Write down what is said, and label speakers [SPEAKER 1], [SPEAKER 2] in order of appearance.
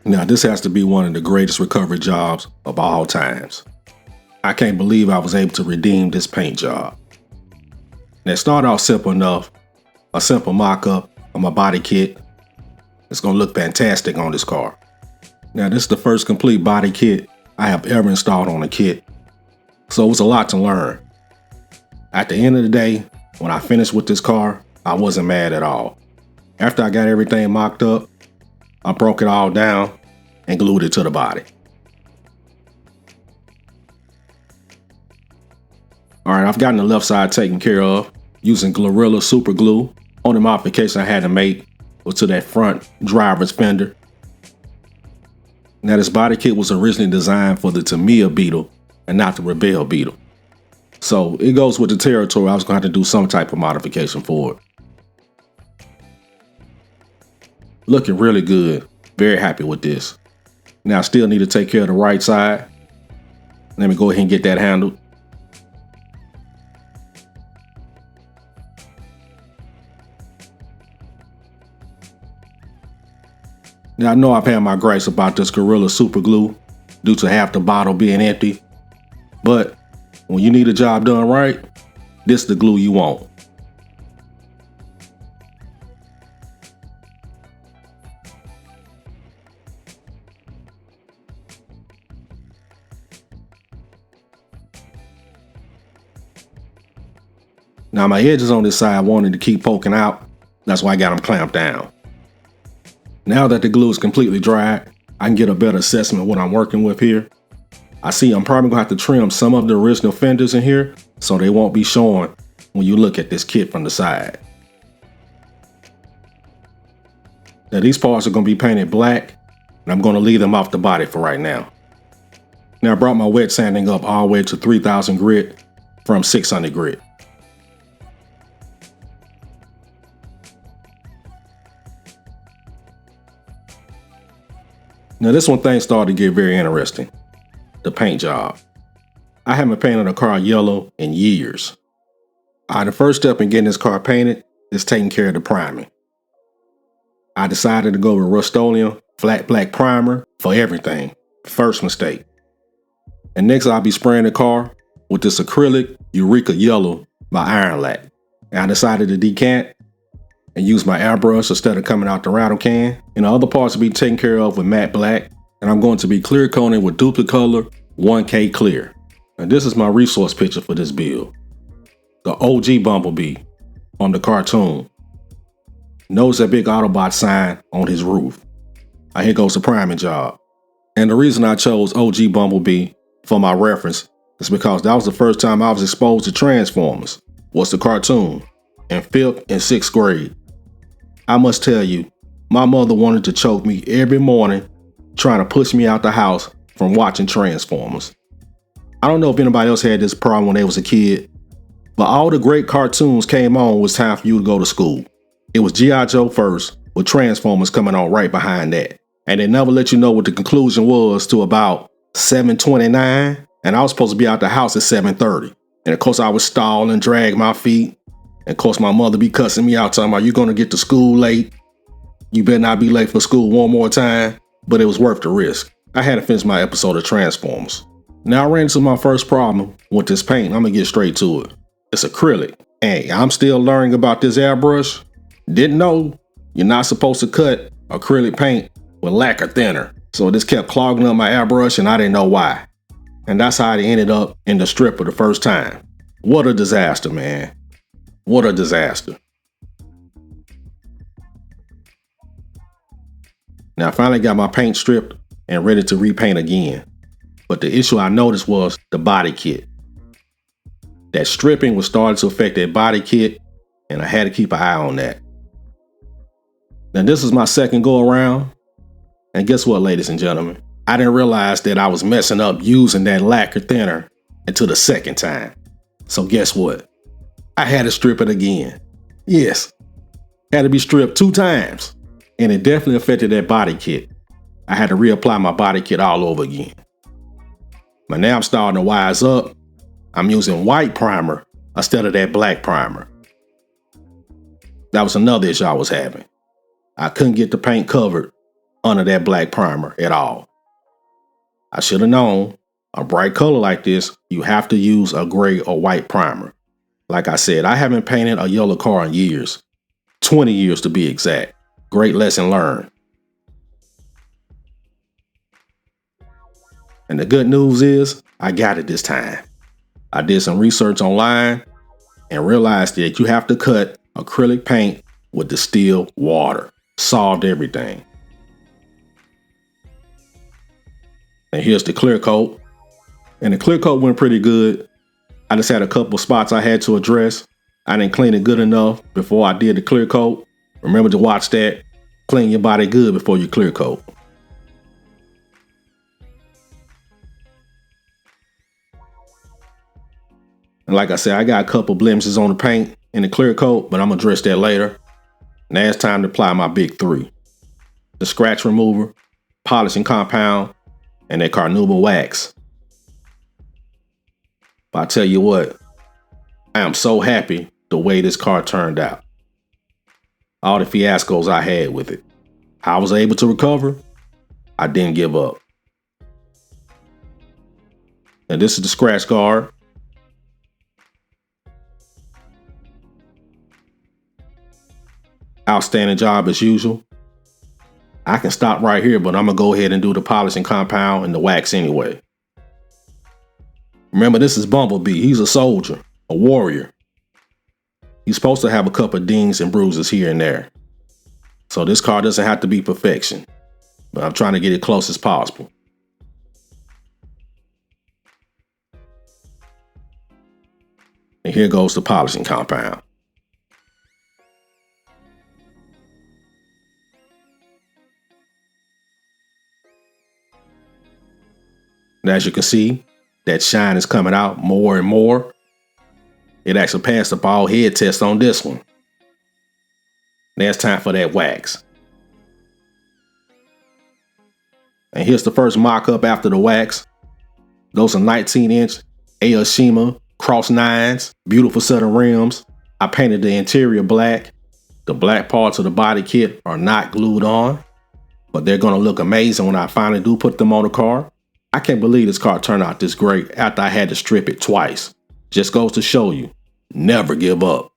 [SPEAKER 1] Now, this has to be one of the greatest recovery jobs of all times. I can't believe I was able to redeem this paint job. Now, it started off simple enough, a simple mock-up of my body kit. It's going to look fantastic on this car. Now, this is the first complete body kit I have ever installed on a kit, so it was a lot to learn. At the end of the day, when I finished with this car, I wasn't mad at all. After I got everything mocked up, I broke it all down and glued it to the body. Alright, I've gotten the left side taken care of using Gorilla Super Glue. Only modification I had to make was to that front driver's fender. Now, this body kit was originally designed for the Tamiya Beetle and not the Revell Beetle. So it goes with the territory. I was going to have to do some type of modification for it. Looking really good. Very happy with this. Now I still need to take care of the right side. Let me go ahead and get that handled. Now I know I've had my gripes about this Gorilla Super Glue due to half the bottle being empty, but when you need a job done right, this is the glue you want. Now my edges on this side wanted to keep poking out. That's why I got them clamped down. Now that the glue is completely dried, I can get a better assessment of what I'm working with here. I see I'm probably gonna have to trim some of the original fenders in here so they won't be showing when you look at this kit from the side. Now these parts are gonna be painted black, and I'm gonna leave them off the body for right now. Now I brought my wet sanding up all the way to 3000 grit from 600 grit. Now this one thing started to get very interesting. The paint job. I haven't painted a car yellow in years. The first step in getting this car painted is taking care of the priming. I decided to go with Rust-Oleum flat black primer for everything. First mistake. And next I'll be spraying the car with this acrylic Eureka Yellow by Iron Lac. And I decided to decant and use my airbrush instead of coming out the rattle can. And the other parts will be taken care of with matte black. And I'm going to be clear coating with Duplicolor 1K Clear. And this is my resource picture for this build. The OG Bumblebee on the cartoon. Knows that big Autobot sign on his roof. Here goes the priming job. And the reason I chose OG Bumblebee for my reference is because that was the first time I was exposed to Transformers, was the cartoon, in 5th and 6th grade. I must tell you, my mother wanted to choke me every morning trying to push me out the house from watching Transformers. I don't know if anybody else had this problem when they was a kid, but all the great cartoons came on when it was time for you to go to school. It was G.I. Joe first, with Transformers coming on right behind that. And they never let you know what the conclusion was till about 7:29, and I was supposed to be out the house at 7:30. And of course I would stall and drag my feet. And of course my mother be cussing me out, talking about, you gonna get to school late. You better not be late for school one more time. But it was worth the risk. I had to finish my episode of Transformers. Now I ran into my first problem with this paint. I'm gonna get straight to it. It's acrylic. Hey, I'm still learning about this airbrush. Didn't know you're not supposed to cut acrylic paint with lacquer thinner. So this kept clogging up my airbrush and I didn't know why. And that's how it ended up in the stripper the first time. What a disaster, man. What a disaster. Now I finally got my paint stripped and ready to repaint again. But the issue I noticed was the body kit. That stripping was starting to affect that body kit, and I had to keep an eye on that. Now this is my second go around. And guess what, ladies and gentlemen? I didn't realize that I was messing up using that lacquer thinner until the second time. So guess what? I had to strip it again. Yes, had to be stripped 2 times. And it definitely affected that body kit. I had to reapply my body kit all over again. But now I'm starting to wise up. I'm using white primer instead of that black primer. That was another issue I was having. I couldn't get the paint covered under that black primer at all. I should have known, a bright color like this, you have to use a gray or white primer. Like I said, I haven't painted a yellow car in years, 20 years to be exact. Great lesson learned. And the good news is, I got it this time. I did some research online and realized that you have to cut acrylic paint with distilled water. Solved everything. And here's the clear coat. And the clear coat went pretty good. I just had a couple spots I had to address. I didn't clean it good enough before I did the clear coat. Remember to watch that. Clean your body good before you clear coat. And like I said, I got a couple blemishes on the paint in the clear coat, but I'm gonna address that later. Now it's time to apply my big three. The scratch remover, polishing compound, and that carnauba wax. But I tell you what, I am so happy the way this car turned out. All the fiascos I had with it. How I was able to recover, I didn't give up. And this is the scratch guard. Outstanding job as usual. I can stop right here, but I'm gonna go ahead and do the polishing compound and the wax anyway. Remember, this is Bumblebee. He's a soldier, a warrior. He's supposed to have a couple of dings and bruises here and there. So this car doesn't have to be perfection, but I'm trying to get it close as possible. And here goes the polishing compound. And as you can see, that shine is coming out more and more. It actually passed the bald head test on this one. Now it's time for that wax. And here's the first mock-up after the wax. Those are 19-inch Aoshima Cross 9s. Beautiful set of rims. I painted the interior black. The black parts of the body kit are not glued on, but they're going to look amazing when I finally do put them on the car. I can't believe this car turned out this great after I had to strip it twice. Just goes to show you, never give up.